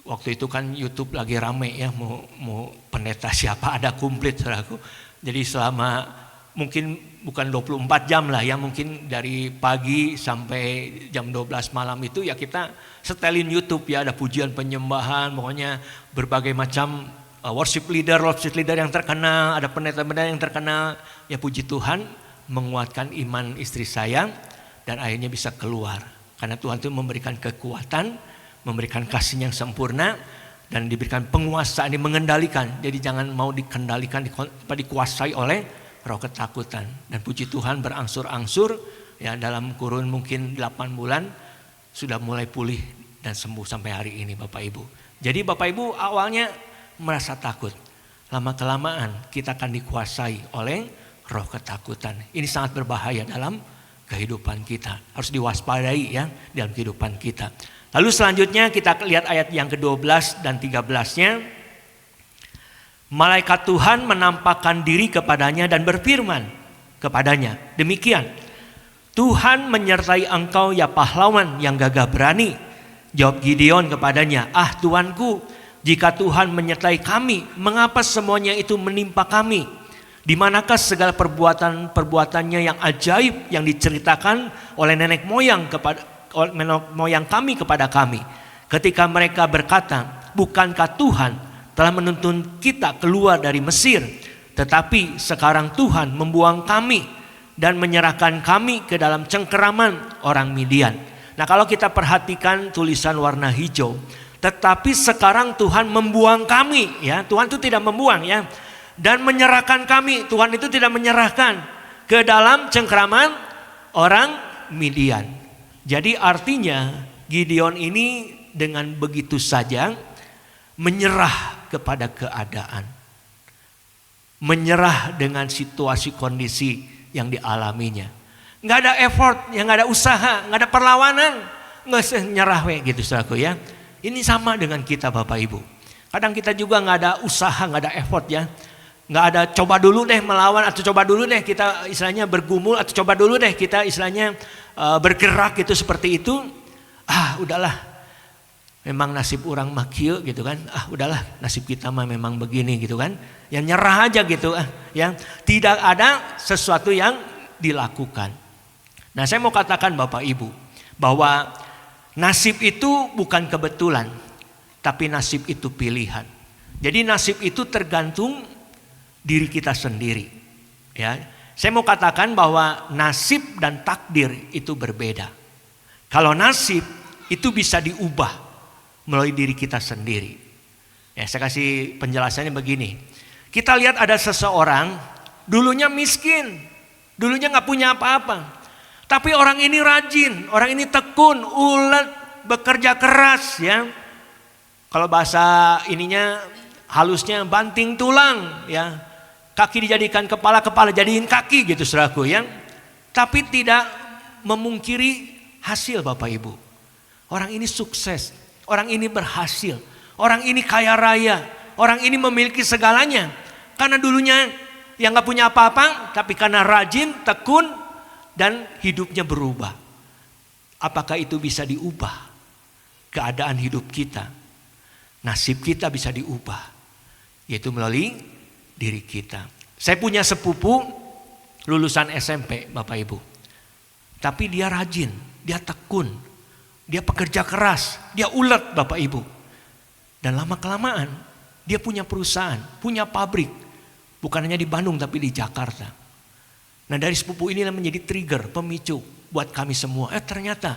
waktu itu kan YouTube lagi rame ya, mau pendeta siapa ada komplit saudaraku. Jadi selama mungkin bukan 24 jam lah ya, mungkin dari pagi sampai jam 12 malam itu ya kita setelin YouTube ya, ada pujian penyembahan, pokoknya berbagai macam worship leader yang terkenal, ada pendeta-pendeta yang terkenal. Ya puji Tuhan menguatkan iman istri saya dan akhirnya bisa keluar. Karena Tuhan itu memberikan kekuatan, memberikan kasih yang sempurna dan diberikan penguasaan yang mengendalikan. Jadi jangan mau dikendalikan, dikuasai oleh roh ketakutan. Dan puji Tuhan berangsur-angsur ya dalam kurun mungkin 8 bulan sudah mulai pulih dan sembuh sampai hari ini Bapak Ibu. Jadi Bapak Ibu awalnya merasa takut. Lama-kelamaan kita akan dikuasai oleh roh ketakutan. Ini sangat berbahaya dalam kehidupan kita. Harus diwaspadai ya dalam kehidupan kita. Lalu selanjutnya kita lihat ayat yang ke-12 dan 13-nya. Malaikat Tuhan menampakkan diri kepadanya dan berfirman kepadanya, demikian, Tuhan menyertai engkau ya pahlawan yang gagah berani. Jawab Gideon kepadanya, Tuanku, jika Tuhan menyertai kami, mengapa semuanya itu menimpa kami? Di manakah segala perbuatannya yang ajaib yang diceritakan oleh nenek moyang kami kepada kami, ketika mereka berkata, bukankah Tuhan telah menuntun kita keluar dari Mesir, tetapi sekarang Tuhan membuang kami dan menyerahkan kami ke dalam cengkeraman orang Midian. Nah kalau kita perhatikan tulisan warna hijau, tetapi sekarang Tuhan membuang kami ya, Tuhan itu tidak membuang ya, dan menyerahkan kami, Tuhan itu tidak menyerahkan ke dalam cengkeraman orang Midian. Jadi artinya Gideon ini dengan begitu saja menyerah kepada keadaan. Menyerah dengan situasi kondisi yang dialaminya. Nggak ada effort, yang nggak ada usaha, nggak ada perlawanan, nggak usah nyerah gitu saudaraku ya. Ini sama dengan kita Bapak Ibu. Kadang kita juga nggak ada usaha, nggak ada effort ya. Nggak ada coba dulu deh melawan, atau coba dulu deh kita istilahnya bergumul, atau coba dulu deh kita istilahnya bergerak gitu seperti itu. Udahlah, memang nasib orang mah kieu gitu kan. Udahlah, nasib kita mah memang begini gitu kan. Yang nyerah aja gitu ya. Tidak ada sesuatu yang dilakukan. Nah, saya mau katakan Bapak Ibu bahwa nasib itu bukan kebetulan, tapi nasib itu pilihan. Jadi nasib itu tergantung diri kita sendiri. Ya, saya mau katakan bahwa nasib dan takdir itu berbeda. Kalau nasib itu bisa diubah melalui diri kita sendiri. Ya, saya kasih penjelasannya begini. Kita lihat ada seseorang dulunya miskin, dulunya nggak punya apa-apa, tapi orang ini rajin, orang ini tekun, ulet, bekerja keras ya. Kalau bahasa ininya halusnya banting tulang ya. Kaki dijadikan kepala, kepala jadiin kaki gitu saudaraku ya. Tapi tidak memungkiri hasil Bapak Ibu. Orang ini sukses, orang ini berhasil, orang ini kaya raya, orang ini memiliki segalanya. Karena dulunya yang gak punya apa-apa, tapi karena rajin, tekun, dan hidupnya berubah. Apakah itu bisa diubah? Keadaan hidup kita. nasib kita bisa diubah, yaitu melalui diri kita. Saya punya sepupu lulusan SMP, Bapak Ibu. Tapi dia rajin, dia tekun, dia pekerja keras, dia ulet, Bapak Ibu. Dan lama-kelamaan dia punya perusahaan, punya pabrik. Bukan hanya di Bandung tapi di Jakarta. Nah, dari sepupu inilah menjadi trigger, pemicu buat kami semua. Ternyata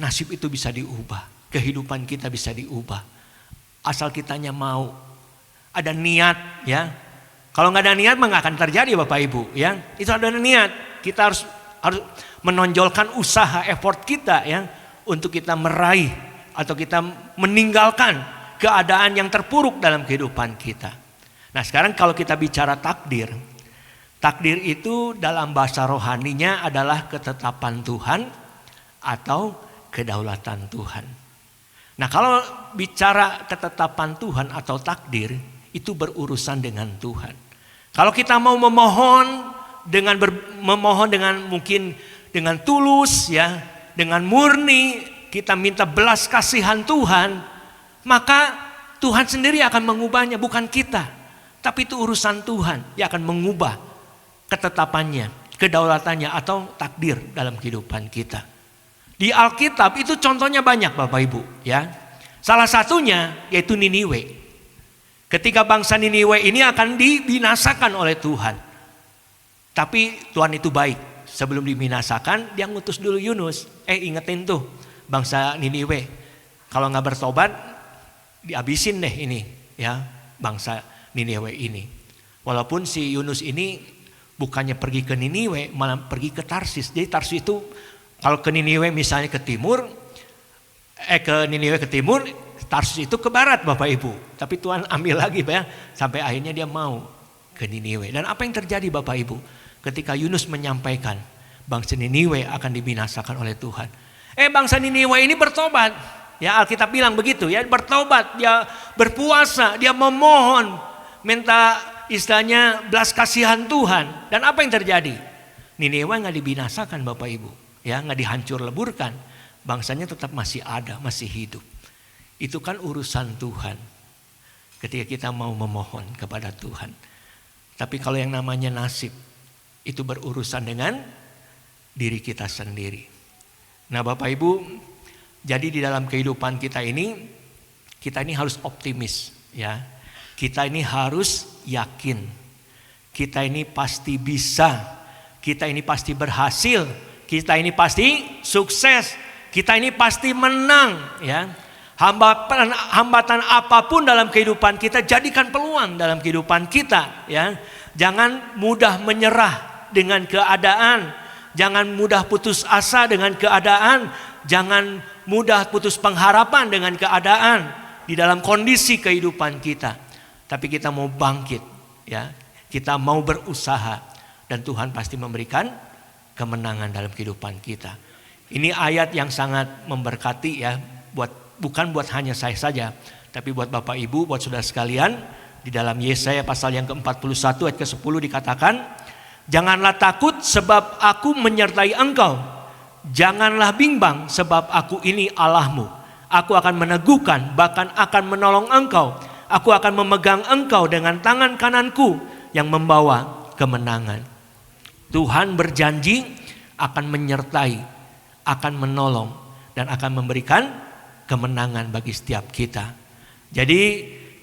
nasib itu bisa diubah, kehidupan kita bisa diubah. Asal kitanya mau, ada niat ya. Kalau nggak ada niat mah nggak akan terjadi, Bapak Ibu ya. Itu ada niat. Kita harus menonjolkan usaha, effort kita ya, untuk kita meraih atau kita meninggalkan keadaan yang terpuruk dalam kehidupan kita. Nah, sekarang kalau kita bicara takdir, takdir itu dalam bahasa rohaninya adalah ketetapan Tuhan atau kedaulatan Tuhan. Nah, kalau bicara ketetapan Tuhan atau takdir, itu berurusan dengan Tuhan. Kalau kita mau memohon memohon dengan mungkin dengan tulus ya, dengan murni, kita minta belas kasihan Tuhan, maka Tuhan sendiri akan mengubahnya, bukan kita. Tapi itu urusan Tuhan, dia akan mengubah ketetapannya, kedaulatannya atau takdir dalam kehidupan kita. Di Alkitab itu contohnya banyak, Bapak Ibu ya. Salah satunya yaitu Niniwe. Ketika bangsa Niniwe ini akan dibinasakan oleh Tuhan. Tapi Tuhan itu baik. Sebelum dibinasakan dia ngutus dulu Yunus. Ingetin tuh bangsa Niniwe, kalau nggak bertobat dihabisin deh ini ya, bangsa Niniwe ini. Walaupun si Yunus ini bukannya pergi ke Niniwe, malah pergi ke Tarsis. Jadi Tarsis itu kalau ke Niniwe misalnya ke timur, ke Niniwe ke timur, Tarsis itu ke barat, Bapak Ibu. Tapi Tuhan ambil lagi ya, sampai akhirnya dia mau ke Niniwe. Dan apa yang terjadi, Bapak Ibu? Ketika Yunus menyampaikan bangsa Niniwe akan dibinasakan oleh Tuhan. Bangsa Niniwe ini bertobat. Ya, Alkitab bilang begitu ya, bertobat, dia berpuasa, dia memohon, minta istilahnya belas kasihan Tuhan. Dan apa yang terjadi? Niniwe nggak dibinasakan, Bapak Ibu, ya, nggak dihancur leburkan. Bangsanya tetap masih ada, masih hidup. Itu kan urusan Tuhan. Ketika kita mau memohon kepada Tuhan. Tapi kalau yang namanya nasib, itu berurusan dengan diri kita sendiri. Nah, Bapak Ibu, jadi di dalam kehidupan kita ini harus optimis ya. Kita ini harus yakin. Kita ini pasti bisa. Kita ini pasti berhasil. Kita ini pasti sukses. Kita ini pasti menang ya. Hambatan apapun dalam kehidupan kita, jadikan peluang dalam kehidupan kita ya. Jangan mudah menyerah dengan keadaan, jangan mudah putus asa dengan keadaan, jangan mudah putus pengharapan dengan keadaan di dalam kondisi kehidupan kita. Tapi kita mau bangkit ya, kita mau berusaha dan Tuhan pasti memberikan kemenangan dalam kehidupan kita. Ini ayat yang sangat memberkati ya, bukan buat hanya saya saja, tapi buat Bapak Ibu, buat saudara sekalian. Di dalam Yesaya pasal yang ke-41 ayat ke-10 dikatakan, janganlah takut sebab aku menyertai engkau. Janganlah bimbang sebab aku ini Allahmu. Aku akan meneguhkan, bahkan akan menolong engkau. Aku akan memegang engkau dengan tangan kananku yang membawa kemenangan. Tuhan berjanji akan menyertai, akan menolong, dan akan memberikan kemenangan bagi setiap kita. Jadi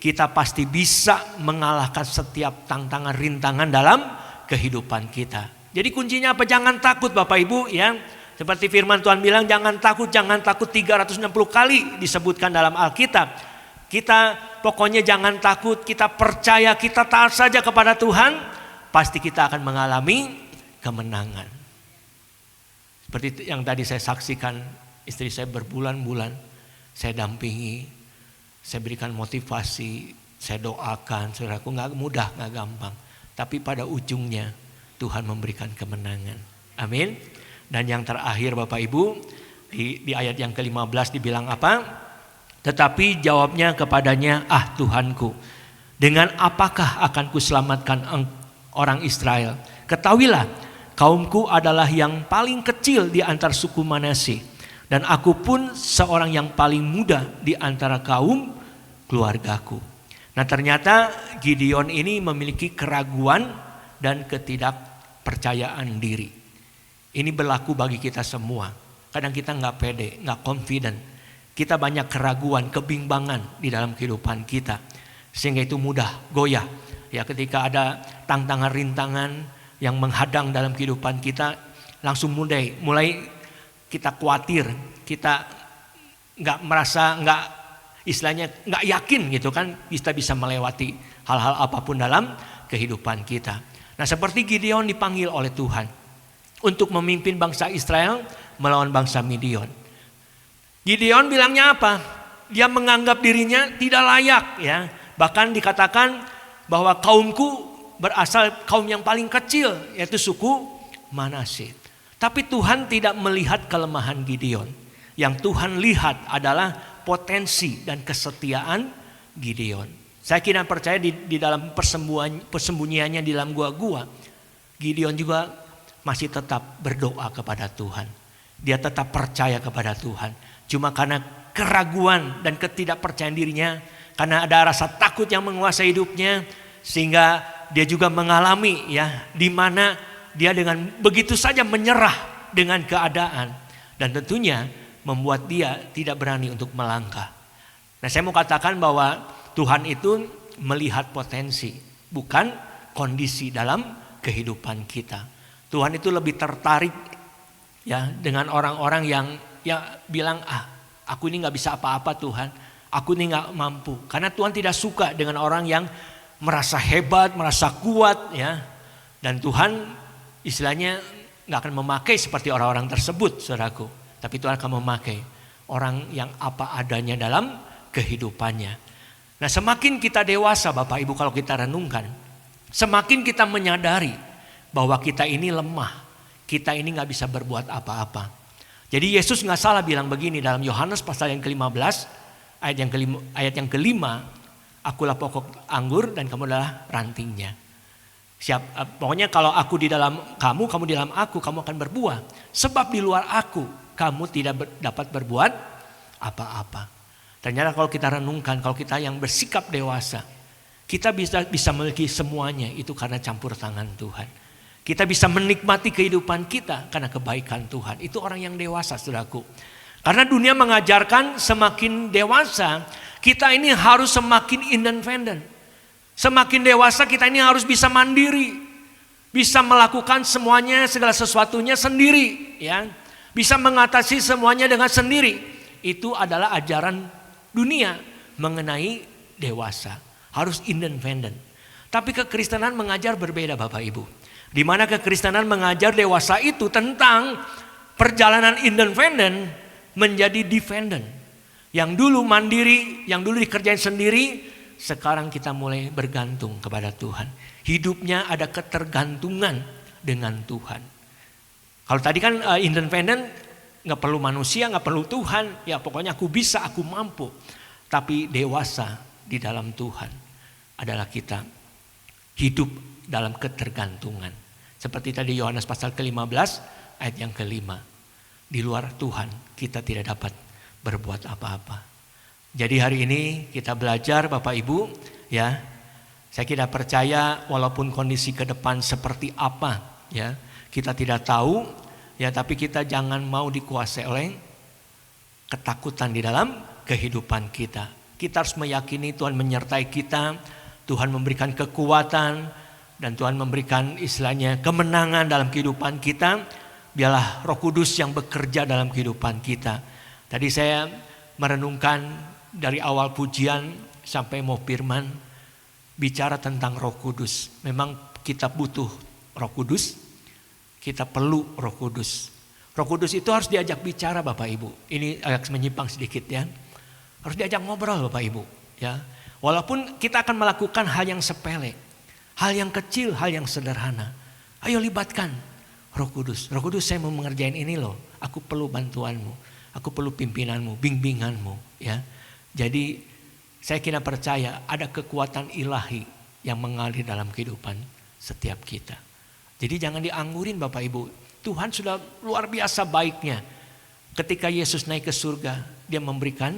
kita pasti bisa mengalahkan setiap tantangan rintangan dalam kehidupan kita. Jadi kuncinya apa? Jangan takut, Bapak Ibu ya. Seperti firman Tuhan bilang, jangan takut 360 kali disebutkan dalam Alkitab. Kita pokoknya jangan takut, kita percaya, kita taat saja kepada Tuhan, pasti kita akan mengalami kemenangan. Seperti yang tadi saya saksikan, istri saya berbulan-bulan saya dampingi, saya berikan motivasi, saya doakan, saudaraku, nggak mudah, nggak gampang. Tapi pada ujungnya Tuhan memberikan kemenangan. Amin. Dan yang terakhir Bapak Ibu, di ayat yang ke-15 dibilang apa? Tetapi jawabnya kepadanya, Tuhanku, dengan apakah akan kuselamatkan orang Israel? Ketahuilah, kaumku adalah yang paling kecil di antara suku Manasye, dan aku pun seorang yang paling muda di antara kaum keluargaku. Nah ternyata Gideon ini memiliki keraguan dan ketidakpercayaan diri. Ini berlaku bagi kita semua. Kadang kita nggak pede, nggak confident. Kita banyak keraguan, kebimbangan di dalam kehidupan kita. Sehingga itu mudah goyah. Ya ketika ada tantangan rintangan yang menghadang dalam kehidupan kita, langsung mulai kita khawatir, kita nggak merasa, istilahnya nggak yakin gitu kan, kita bisa melewati hal-hal apapun dalam kehidupan kita. Nah seperti Gideon dipanggil oleh Tuhan untuk memimpin bangsa Israel melawan bangsa Midian. Gideon bilangnya apa? Dia menganggap dirinya tidak layak ya. Bahkan dikatakan bahwa kaumku berasal kaum yang paling kecil, yaitu suku Manasye. Tapi Tuhan tidak melihat kelemahan Gideon. Yang Tuhan lihat adalah potensi dan kesetiaan Gideon. Saya kira percaya di dalam persembunyiannya di dalam gua-gua, Gideon juga masih tetap berdoa kepada Tuhan. Dia tetap percaya kepada Tuhan. Cuma karena keraguan dan ketidakpercayaan dirinya, karena ada rasa takut yang menguasai hidupnya, sehingga dia juga mengalami ya, di mana dia dengan begitu saja menyerah dengan keadaan, dan tentunya membuat dia tidak berani untuk melangkah. Nah saya mau katakan bahwa Tuhan itu melihat potensi, bukan kondisi dalam kehidupan kita. Tuhan itu lebih tertarik ya dengan orang-orang yang bilang, aku ini nggak bisa apa-apa Tuhan, aku ini nggak mampu. Karena Tuhan tidak suka dengan orang yang merasa hebat, merasa kuat ya. Dan Tuhan istilahnya nggak akan memakai seperti orang-orang tersebut, saudaraku. Tapi Tuhan akan memakai orang yang apa adanya dalam kehidupannya. Nah semakin kita dewasa Bapak Ibu, kalau kita renungkan, semakin kita menyadari bahwa kita ini lemah, kita ini gak bisa berbuat apa-apa. Jadi Yesus gak salah bilang begini dalam Yohanes pasal yang ke-15 ayat yang kelima, akulah pokok anggur dan kamu adalah rantingnya. Pokoknya kalau aku di dalam kamu, kamu di dalam aku, kamu akan berbuah. Sebab di luar aku kamu tidak dapat berbuat apa-apa. Ternyata kalau kita renungkan, kalau kita yang bersikap dewasa, kita bisa memiliki semuanya itu karena campur tangan Tuhan. Kita bisa menikmati kehidupan kita karena kebaikan Tuhan. Itu orang yang dewasa, saudaraku. Karena dunia mengajarkan semakin dewasa, kita ini harus semakin independen. Semakin dewasa kita ini harus bisa mandiri. Bisa melakukan semuanya, segala sesuatunya sendiri. Ya. Bisa mengatasi semuanya dengan sendiri. Itu adalah ajaran dunia mengenai dewasa. Harus independen. Tapi kekristenan mengajar berbeda Bapak Ibu. Di mana kekristenan mengajar dewasa itu tentang perjalanan independen menjadi dependent. Yang dulu mandiri, yang dulu dikerjain sendiri, sekarang kita mulai bergantung kepada Tuhan. Hidupnya ada ketergantungan dengan Tuhan. Kalau tadi kan independen, gak perlu manusia, gak perlu Tuhan. Ya pokoknya aku bisa, aku mampu. Tapi dewasa di dalam Tuhan adalah kita hidup dalam ketergantungan. Seperti tadi Yohanes pasal ke-15 ayat yang ke-5. Di luar Tuhan kita tidak dapat berbuat apa-apa. Jadi hari ini kita belajar Bapak Ibu ya. Saya tidak percaya walaupun kondisi ke depan seperti apa ya, kita tidak tahu ya, tapi kita jangan mau dikuasai oleh ketakutan di dalam kehidupan kita. Kita harus meyakini Tuhan menyertai kita, Tuhan memberikan kekuatan, dan Tuhan memberikan istilahnya kemenangan dalam kehidupan kita. Biarlah Roh Kudus yang bekerja dalam kehidupan kita. Tadi saya merenungkan dari awal pujian sampai mau firman, bicara tentang Roh Kudus. Memang kita butuh Roh Kudus, kita perlu Roh Kudus. Roh Kudus itu harus diajak bicara Bapak Ibu. Ini agak menyimpang sedikit ya. Harus diajak ngobrol Bapak Ibu ya. Walaupun kita akan melakukan hal yang sepele, hal yang kecil, hal yang sederhana. Ayo libatkan Roh Kudus. Roh Kudus, saya mau mengerjain ini loh. Aku perlu bantuanmu. Aku perlu pimpinanmu, bimbinganmu ya. Jadi saya kira percaya ada kekuatan ilahi yang mengalir dalam kehidupan setiap kita. Jadi jangan dianggurin Bapak Ibu. Tuhan sudah luar biasa baiknya. Ketika Yesus naik ke surga, dia memberikan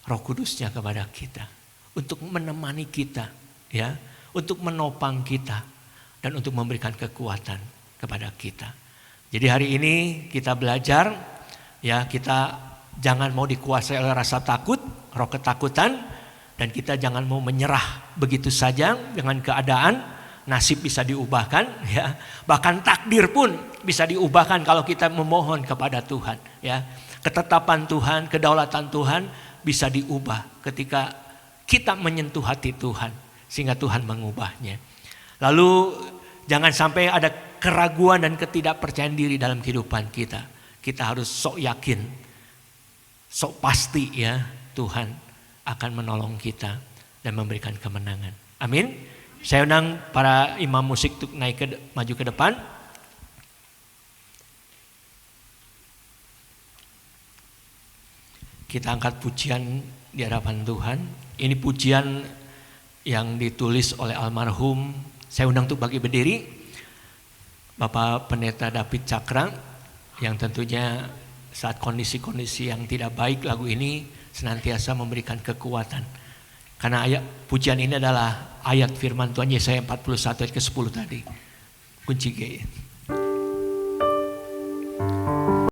Roh Kudusnya kepada kita. untuk menemani kita, ya, untuk menopang kita dan untuk memberikan kekuatan kepada kita. Jadi hari ini kita belajar, ya, kita jangan mau dikuasai oleh rasa takut, roh ketakutan, dan kita jangan mau menyerah begitu saja dengan keadaan. Nasib bisa diubahkan, ya. Bahkan takdir pun bisa diubahkan kalau kita memohon kepada Tuhan, ya. Ketetapan Tuhan, kedaulatan Tuhan bisa diubah ketika kita menyentuh hati Tuhan sehingga Tuhan mengubahnya. Lalu jangan sampai ada keraguan dan ketidakpercayaan diri dalam kehidupan kita. Kita harus sok yakin, sok pasti, ya, Tuhan akan menolong kita dan memberikan kemenangan. Amin. Saya undang para imam musik untuk maju ke depan. Kita angkat pujian di hadapan Tuhan. Ini pujian yang ditulis oleh almarhum. Saya undang untuk bagi berdiri Bapak Pendeta David Cakra, yang tentunya saat kondisi-kondisi yang tidak baik lagu ini senantiasa memberikan kekuatan. Karena pujian ini adalah ayat firman Tuhan Yesaya 41 ayat ke-10 tadi. Kunci G.